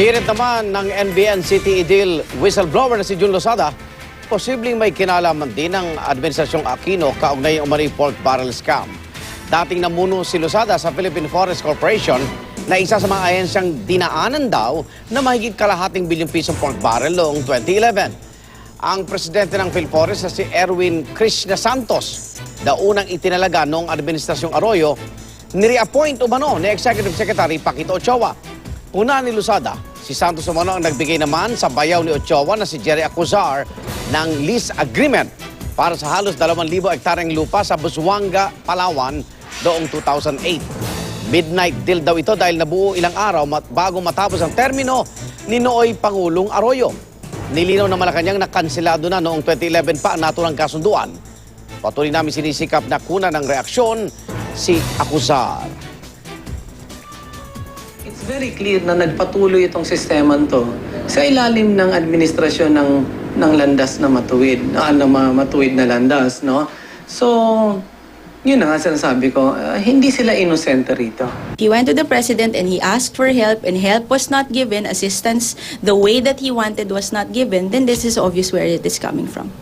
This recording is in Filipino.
Hirit naman ng NBN City Idil whistleblower na si Jun Losada, posibleng may kinalaman din ng Administrasyong Aquino kaugnay ang umano'y pork barrel scam. Dating namuno si Losada sa Philippine Forest Corporation na isa sa mga ahensyang dinaanan daw na mahigit kalahating bilyong pisong pork barrel noong 2011. Ang presidente ng PhilForest na si Erwin Krishna Santos, unang itinalaga noong Administrasyong Arroyo, nireappoint umano ni Executive Secretary Paquito Ochoa. Una ni Losada, si Santos umano ang nagbigay naman sa bayaw ni Ochoa na si Jerry Acuzar ng lease agreement para sa halos 2,000 hektaryeng lupa sa Busuanga, Palawan noong 2008. Midnight deal daw ito dahil nabuo ilang araw bago matapos ang termino ni nooy Pangulong Arroyo. Nilinaw na Malacanang na kanselado na noong 2011 pa ang naturang kasunduan. Patuloy namin sinisikap na kuna ng reaksyon si Acuzar. It's very clear na nagpatuloy itong sistema to sa ilalim ng administrasyon ng landas na matuwid, matuwid na landas, no? So, yun na nga sinasabi ko, hindi sila inosente rito. He went to the president and he asked for help and help was not given, assistance the way that he wanted was not given, then this is obvious where it is coming from.